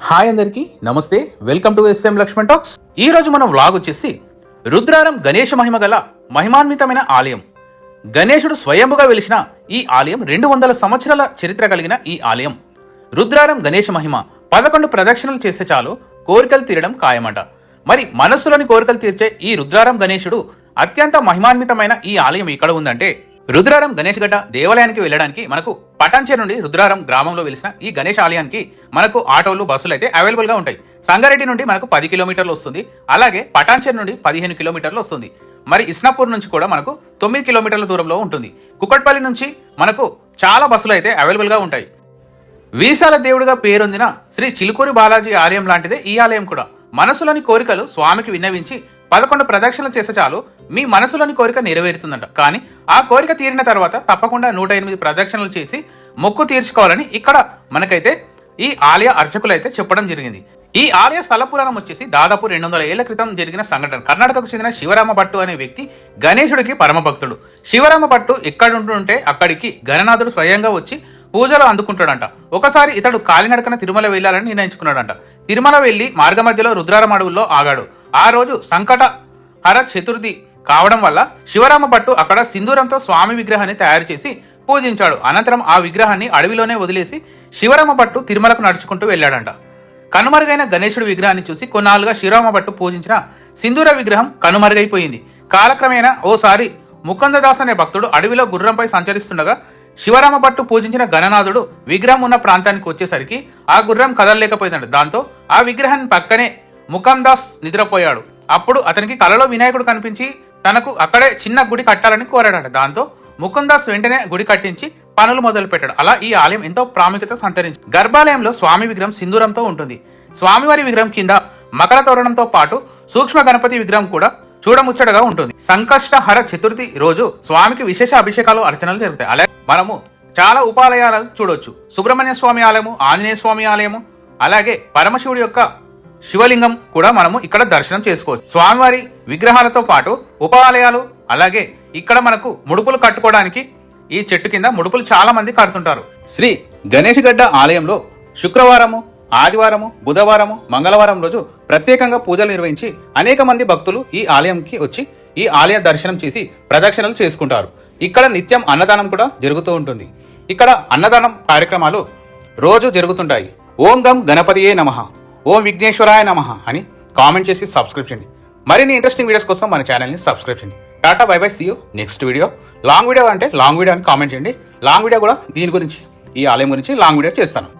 Hi అందరికీ నమస్తే, welcome to SM Lakshman talks. ఈ రోజు మన వ్లాగ్ వచ్చేసి రుద్రారం గణేష మహిమ గల మహిమాన్వితమైన ఆలయం. గణేశుడు స్వయంభుగా వెలిసిన ఈ ఆలయం 200 సంవత్సరాల చరిత్ర కలిగిన ఈ ఆలయం. రుద్రారం గణేష మహిమ 11 ప్రదక్షిణలు చేస్తే చాలు కోరికలు తీరడం ఖాయమట. మరి మనస్సులోని కోరికలు తీర్చే ఈ రుద్రారం గణేశుడు అత్యంత మహిమాన్వితమైన ఈ ఆలయం ఎక్కడ ఉందంటే, రుద్రారం గణేష్ గడ్డ దేవాలయానికి వెళ్ళడానికి మనకు పటాన్చేరు నుండి రుద్రారం గ్రామంలో వెలిసిన ఈ గణేష్ ఆలయానికి మనకు ఆటోలు బస్సులు అయితే అవైలబుల్గా ఉంటాయి. సంగారెడ్డి నుండి మనకు 10 కిలోమీటర్లు వస్తుంది, అలాగే పటాన్చేరు నుండి 15 కిలోమీటర్లు వస్తుంది. మరి ఇస్నాపూర్ నుంచి కూడా మనకు 9 కిలోమీటర్ల దూరంలో ఉంటుంది. కుకట్పల్లి నుంచి మనకు చాలా బస్సులు అయితే అవైలబుల్గా ఉంటాయి. వీసాల దేవుడిగా పేరొందిన శ్రీ చిలుకూరి బాలాజీ ఆలయం లాంటిదే ఈ ఆలయం కూడా. మనసులోని కోరికలు స్వామికి విన్నవించి 11 ప్రదక్షిణలు చేస్తే చాలు మీ మనసులోని కోరిక నెరవేరుతుందంట. కానీ ఆ కోరిక తీరిన తర్వాత తప్పకుండా 108 ప్రదక్షిణలు చేసి మొక్కు తీర్చుకోవాలని ఇక్కడ మనకైతే ఈ ఆలయ అర్చకులైతే చెప్పడం జరిగింది. ఈ ఆలయ స్థల పురాణం వచ్చేసి దాదాపు 200 ఏళ్ల క్రితం జరిగిన సంఘటన. కర్ణాటకకు చెందిన శివరామ భట్టు అనే వ్యక్తి గణేశుడికి పరమభక్తుడు. శివరామ భట్టు ఎక్కడుంటుంటే అక్కడికి గణనాథుడు స్వయంగా వచ్చి పూజలు అందుకుంటాడంట. ఒకసారి ఇతడు కాలినడకన తిరుమల వెళ్లాలని నిర్ణయించుకున్నాడంట. తిరుమల వెళ్లి మార్గ మధ్యలో రుద్రారం అడవుల్లో ఆగాడు. ఆ రోజు సంకటహర చతుర్థి కావడం వల్ల శివరామ భట్టు అక్కడ సింధూరంతో స్వామి విగ్రహాన్ని తయారు చేసి పూజించాడు. అనంతరం ఆ విగ్రహాన్ని అడవిలోనే వదిలేసి శివరామ భట్టు తిరుమలకు నడుచుకుంటూ వెళ్ళాడంట. కనుమరుగైన గణేశుడి విగ్రహాన్ని చూసి కొన్నాళ్ళుగా శివరామ భట్టు పూజించిన సింధూర విగ్రహం కనుమరుగైపోయింది. కాలక్రమేణా ఓసారి ముకుందదాస్ అనే భక్తుడు అడవిలో గుర్రంపై సంచరిస్తుండగా శివరామ భట్టు పూజించిన గణనాథుడు విగ్రహం ఉన్న ప్రాంతానికి వచ్చేసరికి ఆ గుర్రం కదలలేకపోయిందంట. దాంతో ఆ విగ్రహాన్ని పక్కనే ముకుందాస్ నిద్రపోయాడు. అప్పుడు అతనికి కలలో వినాయకుడు కనిపించి తనకు అక్కడే చిన్న గుడి కట్టాలని కోరాడట. దాంతో ముకుందాస్ వెంటనే గుడి కట్టించి పనులు మొదలు పెట్టాడు. అలా ఈ ఆలయం ఎంతో ప్రాముఖ్యత సంతరించింది. గర్భాలయంలో స్వామి విగ్రహం సింధూరంతో ఉంటుంది. స్వామివారి విగ్రహం కింద మకర తోరణంతో పాటు సూక్ష్మ గణపతి విగ్రహం కూడా చూడముచ్చటగా ఉంటుంది. సంకష్టహర చతుర్థి రోజు స్వామికి విశేష అభిషేకాలు అర్చనలు జరుగుతాయి. అలాగే మనము చాలా ఉపాలయాలను చూడొచ్చు. సుబ్రహ్మణ్య స్వామి ఆలయము, ఆంజనేయ స్వామి ఆలయము, అలాగే పరమశివుడి యొక్క శివలింగం కూడా మనము ఇక్కడ దర్శనం చేసుకోవచ్చు. స్వామివారి విగ్రహాలతో పాటు ఉపాలయాలు, అలాగే ఇక్కడ మనకు ముడుపులు కట్టుకోవడానికి ఈ చెట్టు కింద ముడుపులు చాలా మంది కడుతుంటారు. శ్రీ గణేష్ గడ్డ ఆలయంలో శుక్రవారము, ఆదివారము, బుధవారము, మంగళవారం రోజు ప్రత్యేకంగా పూజలు నిర్వహించి అనేక మంది భక్తులు ఈ ఆలయంకి వచ్చి ఈ ఆలయ దర్శనం చేసి ప్రదక్షిణలు చేసుకుంటారు. ఇక్కడ నిత్యం అన్నదానం కూడా జరుగుతూ ఉంటుంది. ఇక్కడ అన్నదానం కార్యక్రమాలు రోజు జరుగుతుంటాయి. ఓం గం గణపతియే నమః, ఓం విఘ్నేశ్వరాయ నమః అని కామెంట్ చేసి సబ్స్క్రైబ్ చేయండి. మరిన్ని ఇంట్రెస్టింగ్ వీడియోస్ కోసం మన ఛానల్ని సబ్స్క్రైబ్ చేయండి. Tata bye bye, see you next video. Long video అంటే లాంగ్ వీడియో అని కామెంట్ చేయండి. లాంగ్ వీడియో కూడా దీని గురించి, ఈ ఆలయం గురించి లాంగ్ వీడియో చేస్తాను.